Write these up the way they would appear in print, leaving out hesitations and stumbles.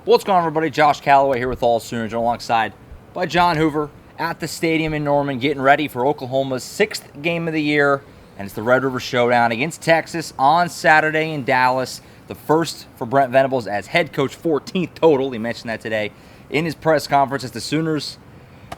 What's going on, everybody? Josh Callaway here with AllSooners, alongside by John Hoover at the stadium in Norman, getting ready for Oklahoma's 6th game of the year, and it's the Red River Showdown against Texas on Saturday in Dallas. The first for Brent Venables as head coach, 14th total. He mentioned that today in his press conference as the Sooners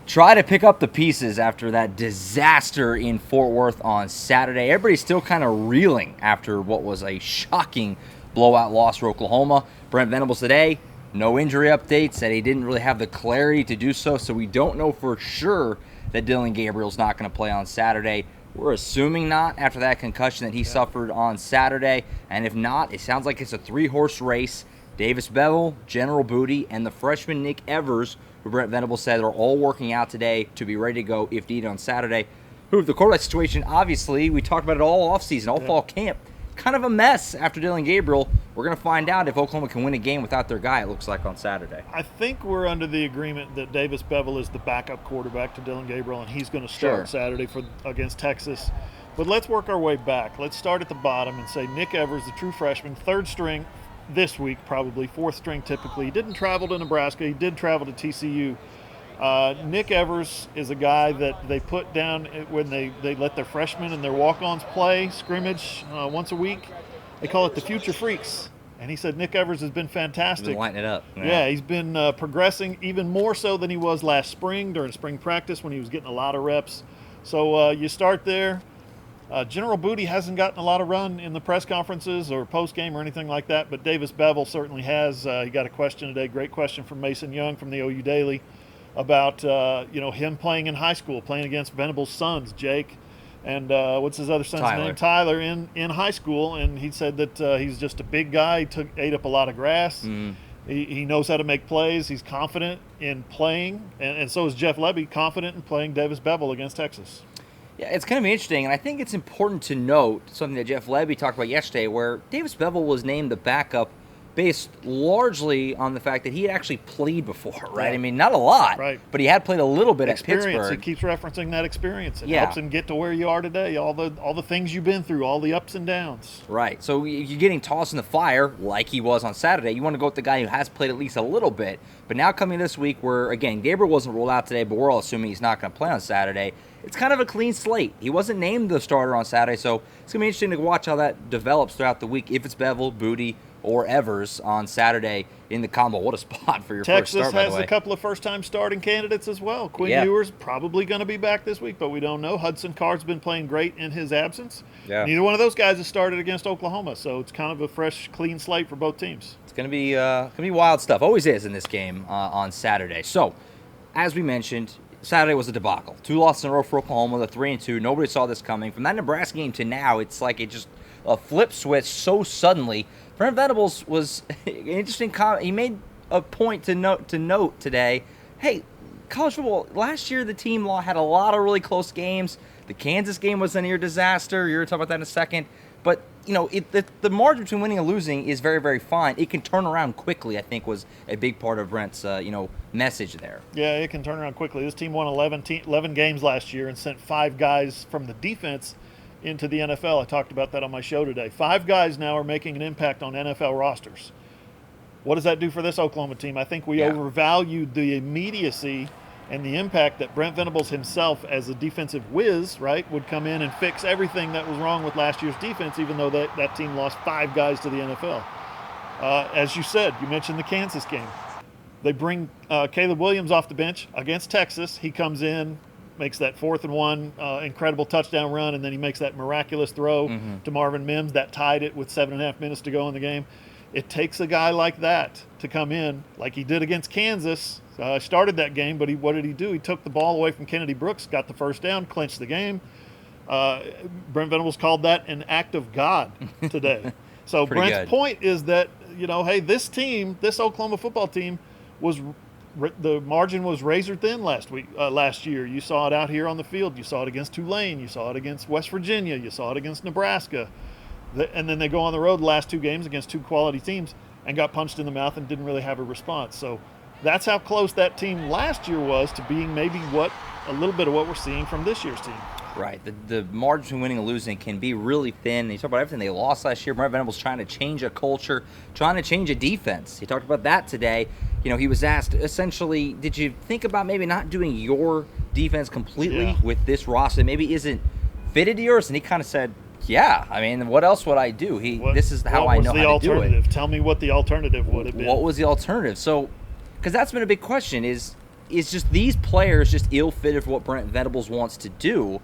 try to pick up the pieces after that disaster in Fort Worth on Saturday. Everybody's still kind of reeling after what was a shocking blowout loss for Oklahoma. Brent Venables today, no injury updates, said he didn't really have the clarity to do so, so we don't know for sure that Dillon Gabriel's not going to play on Saturday. We're assuming not after that concussion that he suffered on Saturday, and if not, it sounds like it's a 3-horse race. Davis Bevel, General Booty, and the freshman Nick Evers, who Brent Venables said are all working out today to be ready to go if needed on Saturday. Who, the quarterback situation, obviously, we talked about it all offseason, all fall camp. Kind of a mess after Dillon Gabriel. We're going to find out if Oklahoma can win a game without their guy, it looks like, on Saturday. I think we're under the agreement that Davis Bevel is the backup quarterback to Dillon Gabriel, and he's going to start Saturday against Texas. But let's work our way back. Let's start at the bottom and say Nick Evers, the true freshman, 3rd string this week probably, 4th string typically. He didn't travel to Nebraska. He did travel to TCU. Nick Evers is a guy that they put down when they let their freshmen and their walk-ons play scrimmage once a week. They call it the Future Freaks. And he said Nick Evers has been fantastic. He's been lighting it up. Yeah, he's been progressing even more so than he was last spring during spring practice when he was getting a lot of reps. So you start there. General Booty hasn't gotten a lot of run in the press conferences or post-game or anything like that, but Davis Bevel certainly has. He got a question today, great question from Mason Young from the OU Daily about him playing in high school, playing against Venables' sons, Jake, and what's his other son's name? Tyler, in high school, and he said that he's just a big guy. He ate up a lot of grass. He knows how to make plays. He's confident in playing, and so is Jeff Lebby, confident in playing Davis Bevel against Texas. Yeah, it's going to be interesting, and I think it's important to note something that Jeff Lebby talked about yesterday, where Davis Bevel was named the backup based largely on the fact that he had actually played before, right? Yeah. I mean, not a lot, right, but he had played a little bit at Pittsburgh. He keeps referencing that experience. It helps him get to where you are today, all the things you've been through, all the ups and downs. Right. So you're getting tossed in the fire like he was on Saturday. You want to go with the guy who has played at least a little bit. But now coming this week where, again, Gabriel wasn't ruled out today, but we're all assuming he's not going to play on Saturday. It's kind of a clean slate. He wasn't named the starter on Saturday, so it's going to be interesting to watch how that develops throughout the week, if it's Bevel, Booty, or Evers on Saturday in the combo. What a spot for your first start, by the way. Texas has a couple of first-time starting candidates as well. Quinn Ewers probably going to be back this week, but we don't know. Hudson Card's been playing great in his absence. Yeah. Neither one of those guys has started against Oklahoma, so it's kind of a fresh, clean slate for both teams. It's going to be wild stuff. Always is in this game on Saturday. So, as we mentioned, Saturday was a debacle. 2 losses in a row for Oklahoma, the 3-2. Nobody saw this coming. From that Nebraska game to now, it's like it just a flip switch so suddenly. Brent Venables was an interesting comment. He made a point to note today. Hey, college football, last year the team had a lot of really close games. The Kansas game was a near disaster. You're going to talk about that in a second. But, the margin between winning and losing is very, very fine. It can turn around quickly, I think, was a big part of Brent's, message there. Yeah, it can turn around quickly. This team won 11 games last year and sent 5 guys from the defense into the NFL. I talked about that on my show today. 5 guys now are making an impact on NFL rosters. What does that do for this Oklahoma team? I think we overvalued the immediacy and the impact that Brent Venables himself, as a defensive whiz, right, would come in and fix everything that was wrong with last year's defense, even though that team lost 5 guys to the NFL. As you said, you mentioned the Kansas game. They bring Caleb Williams off the bench against Texas. He comes in, makes that 4th and 1 incredible touchdown run, and then he makes that miraculous throw to Marvin Mims that tied it with 7.5 minutes to go in the game. It takes a guy like that to come in, like he did against Kansas. Started that game, but what did he do? He took the ball away from Kennedy Brooks, got the first down, clinched the game. Brent Venables called that an act of God today. So Brent's point is that, hey, this Oklahoma football team the margin was razor thin last year. You saw it out here on the field. You saw it against Tulane. You saw it against West Virginia. You saw it against Nebraska. And then they go on the road the last 2 games against 2 quality teams and got punched in the mouth and didn't really have a response. So that's how close that team last year was to being maybe a little bit of what we're seeing from this year's team. Right. The margin between winning and losing can be really thin. You talk about everything they lost last year. Brent Venables trying to change a culture, trying to change a defense. He talked about that today. He was asked, essentially, did you think about maybe not doing your defense completely with this roster that maybe isn't fitted to yours? And he kind of said, yeah. I mean, what else would I do? This is how I know how to do it. Tell me what the alternative would have been. What was the alternative? So, because that's been a big question, is just these players just ill-fitted for what Brent Venables wants to do?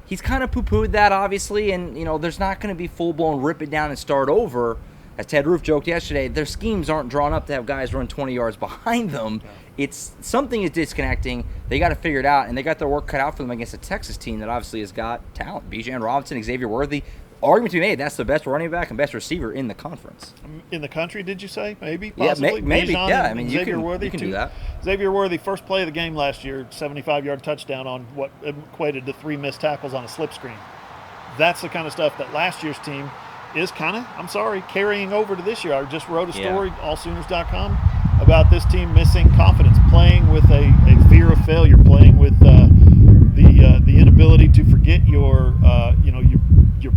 He's kind of poo-pooed that, obviously, and, there's not going to be full-blown rip it down and start over. As Ted Roof joked yesterday, their schemes aren't drawn up to have guys run 20 yards behind them. It's something is disconnecting. They got to figure it out, and they got their work cut out for them against a Texas team that obviously has got talent. Bijan Robinson, Xavier Worthy. Argument to be made, that's the best running back and best receiver in the conference. In the country, did you say? Maybe? Possibly? Yeah, maybe. Bijan Yeah, I mean, you Xavier Worthy, can do that. Xavier Worthy, first play of the game last year, 75-yard touchdown on what equated to 3 missed tackles on a slip screen. That's the kind of stuff that last year's team is carrying over to this year. I just wrote a story, AllSooners.com, about this team missing confidence, playing with a fear of failure, playing with the inability to forget your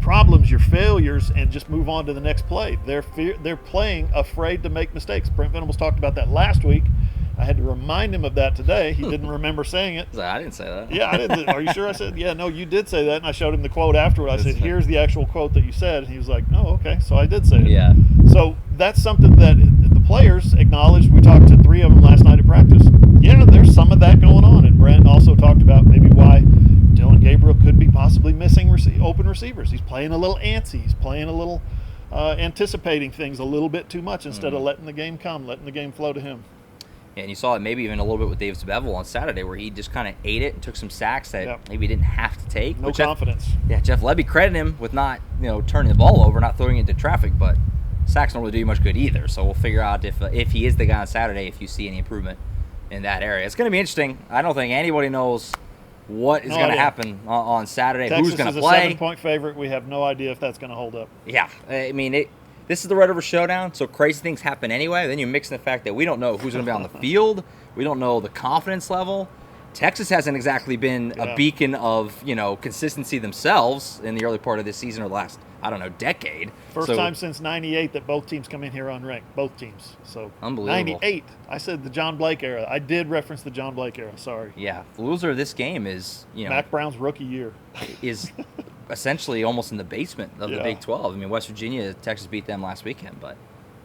problems, your failures, and just move on to the next play. They're playing afraid to make mistakes. Brent Venables talked about that last week. I had to remind him of that today. He didn't remember saying it. I didn't say that. Yeah, I didn't. Are you sure? I said, yeah, no, you did say that. And I showed him the quote afterward. I said, here's the actual quote that you said. And he was like, oh, okay. So I did say it. Yeah. So that's something that the players acknowledged. We talked to 3 of them last night at practice. Yeah, there's some of that going on. And Brent also talked about maybe why Dylan Gabriel could be possibly missing open receivers. He's playing a little antsy. He's playing a little anticipating things a little bit too much instead of letting the game come, letting the game flow to him. And you saw it maybe even a little bit with Davis Bevel on Saturday, where he just kind of ate it and took some sacks that maybe he didn't have to take. No confidence. Jeff Lebby credited him with not turning the ball over, not throwing it into traffic, but sacks don't really do you much good either. So we'll figure out if he is the guy on Saturday, if you see any improvement in that area. It's going to be interesting. I don't think anybody knows what is going to happen on Saturday. Texas who's going to play. play? 7-point favorite. We have no idea if that's going to hold up. Yeah, I mean this is the Red River Showdown, so crazy things happen anyway. Then you mix in the fact that we don't know who's going to be on the field. We don't know the confidence level. Texas hasn't exactly been a beacon of, consistency themselves in the early part of this season or the last, decade. First time since 98 that both teams come in here unranked. Both teams. So unbelievable. 98. I said the John Blake era. I did reference the John Blake era. Sorry. Yeah. The loser of this game is, Mac Brown's rookie year. is essentially almost in the basement of the Big 12. I mean, West Virginia, Texas beat them last weekend, but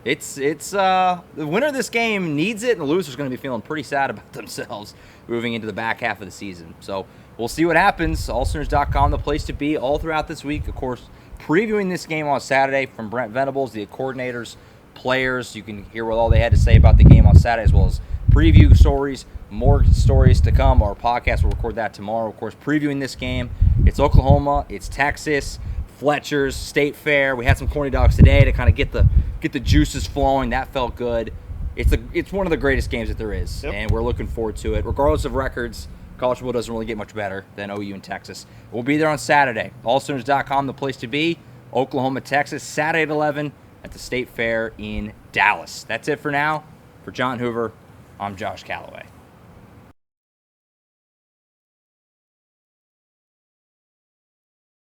it's the winner of this game needs it, and the loser's going to be feeling pretty sad about themselves moving into the back half of the season. So we'll see what happens. AllSooners.com, the place to be all throughout this week. Of course, previewing this game on Saturday from Brent Venables, the coordinators, players. You can hear what all they had to say about the game on Saturday, as well as preview stories, more stories to come. Our podcast will record that tomorrow. Of course, previewing this game. It's Oklahoma, it's Texas, Fletcher's, State Fair. We had some corny dogs today to kind of get the juices flowing. That felt good. It's one of the greatest games that there is, and we're looking forward to it. Regardless of records, college football doesn't really get much better than OU and Texas. We'll be there on Saturday. AllSooners.com, the place to be. Oklahoma, Texas, Saturday at 11 at the State Fair in Dallas. That's it for now. For John Hoover, I'm Josh Callaway.